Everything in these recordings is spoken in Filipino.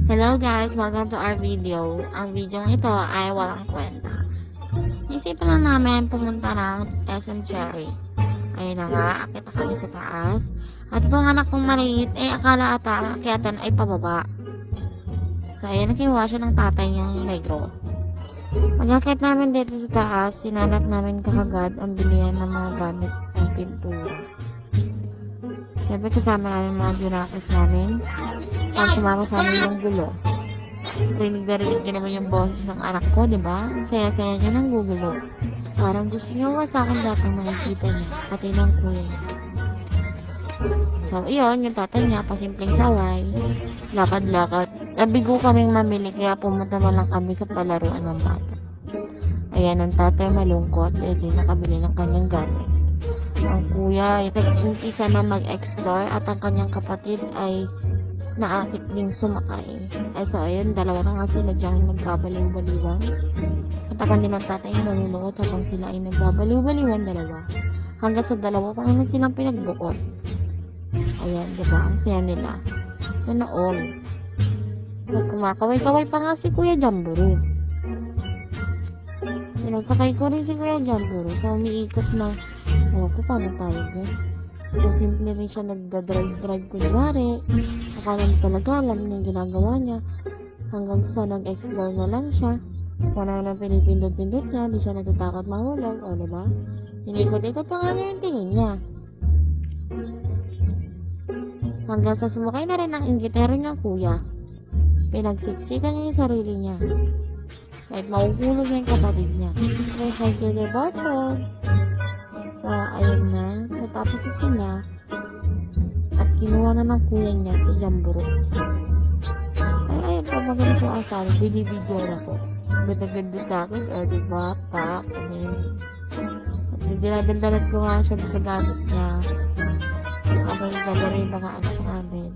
Hello guys! Welcome to our video. Ang video ito ay walang kwenta. Isipan lang namin pumunta ng SM Cherry. Ayun na nga, akit kami sa taas. At itong anak kong maliit, akala ata akyatan ay pababa. So ayun, nakiwa siya ng tatay niyang negro. Pag-akit namin dito sa taas, sinanap namin kakagad ang bilihan ng mga gamit ng pintura. Siyempre kasama namin mga junakis namin. Pag sumama sa amin yung gulo. Rinig na rinig niya naman yung boses ng anak ko, di ba? Ang saya-saya niya ng gugulo. Parang gusto niya wasakan datang nakikita niya, pati ng kuya niya. So, iyon, yung tatay niya, pasimpleng saway, lakad-lakad. Nabigo kaming mamili, kaya pumunta na lang kami sa palaruan ng bata. Ayan, ang tatay malungkot, nakabili ng kanyang gamit. Ang kuya ay nag-umpisa na mag-explore at ang kanyang kapatid ay naakit ding sumakay. Ay so ayun, dalawa na nga sila diyang nagbabaliw-baliwan. At ang kanilang tatay nanunuot habang sila ay nagbabaliw-baliwan dalawa. Hanggang sa dalawa pa naman silang pinagbukod. Ayan, diba? Ang saya nila. Sana all. Nagkumakaway-kaway pa nga si Kuya Jamburo. Pinasakay ko rin si Kuya Jamburo sa umiikot na ko paano tayo dyan. So, simple rin siya nagda-drive kunwari. Akala mo talaga alam niya yung ginagawa niya. Hanggang sa nag-explore na lang siya. Kung ano nang pinipindot-pindot niya, di siya natatakot mahulog. O, diba? Inikot-ikot pa nga niya yung tingin niya. Hanggang sa sumakay na rin ang inggitero niyang kuya. Pinagsiksikan niya yung sarili niya. Kahit mahuhulog niya yung kapatid niya. May hagigay botchog. So, ayun na. Natapos na sila. At kinuha na ng kuya niya si Jamburo. Ay, ayun pa magaling ko asawa. Binibidyo na ko. Ganda-ganda sa akin. O, diba? Pak. At dinadaldalan ko nga siya sa gamit niya. Habang naglalaro yung mga anak namin.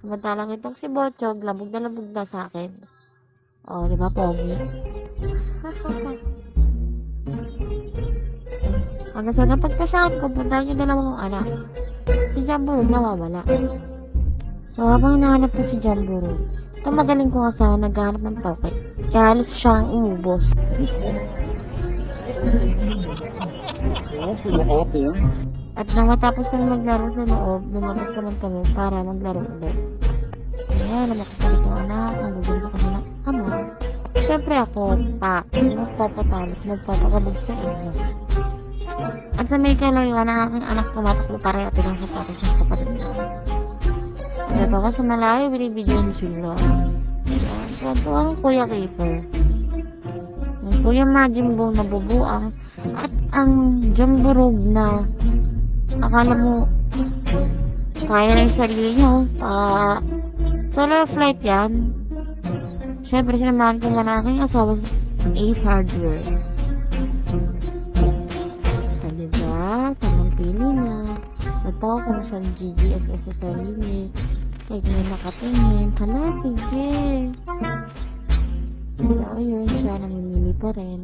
Samantalang itong si Botchog, labog na sa akin. O, diba, Pogi? Hanggang sa napagpasyahan ko, punta yung dalawang anak. Si Jamburo nawawala. So, habang hinahanap ko si Jamburo, ito magaling kong asawa naghahanap ng toket. Kaya halos siyang umubos. At nang matapos kami maglaro sa loob, lumabas naman kami para maglaro ulit. Kaya namakipalit ang anak, nagugulo sa kanilang ama. Siyempre ako, nagpapakabog sa inyo. At sa may kalayuan, ang aking anak tumatakbo pareho at ng sapatos ng kapatid niya. At ito ka sa malayo, binibidyoan sila. Ito ang Kuya Kiefer. Ang Kuya Majimbo na bubuang at ang Jamburog na akala mo kaya na yung sarili nyo. Solo flight yan. Siyempre, sinamahan ko muna aking asawa sa Ace Hardware. Tamang pili na. Ito kung saan GGSS sa sarili. Kahit may nakatingin. Hala, sige. So, ayun, siya namimili pa rin.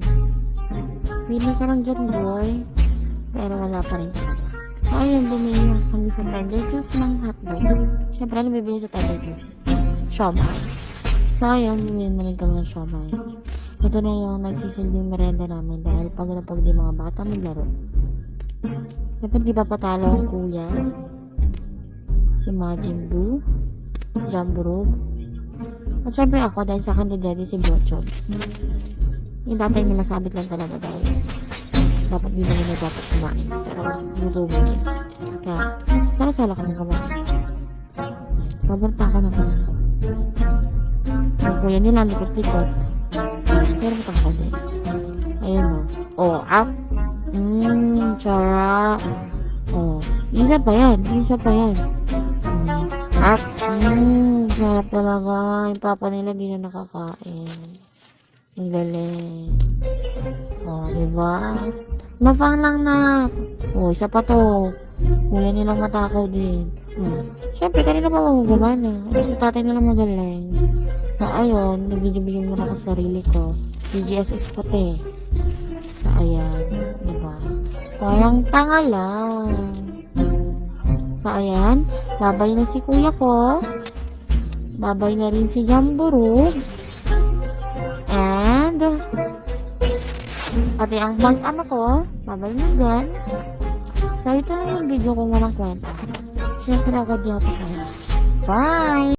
Pili ka lang dyan, boy. Pero wala pa rin. So, ayun, bumili lang kami sa Tiger Juice ng hotdog. Siyempre, ano bibili sa Tiger Juice? Siomai. So, ayun, bumili na rin kami ng siomai. Ito na yung nagsisilbing merenda namin dahil pag na pag di mga bata maglaro. Siyempre, di ba patalo ang kuya? Si Majin Buu, Jamburo. At siyempre ako, dahil sa akin ni Daddy si Botchog. Yung tatay nila sabit lang talaga dahil dapat di naman na dapat kumain. Pero lutubo din. Kaya, sala-sala kami kumain. Sobrang tako na kami. Ang kuya nila, likot-likot. Pero matako din. Ayun o. Up. Sarap. Isa pa yan. Sarap talaga. Yung papa nila di na nakakain. Ang galing. Diba? Nafang lang na. Isa pa to. Kuya nilang matakaw din. Siyempre, kanina pa gumana. Kasi sa tatay nilang magaling. So, ayun. Nag-video-video muna ko sa sarili ko. DGSS puti. So, ayan. Diba? Parang tanga lang. So, ayan. Babay na si kuya ko. babay na rin si Jamboree. And, pati ang mag-ano ko, babay na din. So, ito lang yung video ko walang kwenta. Siyempre agad di ako pa. Bye!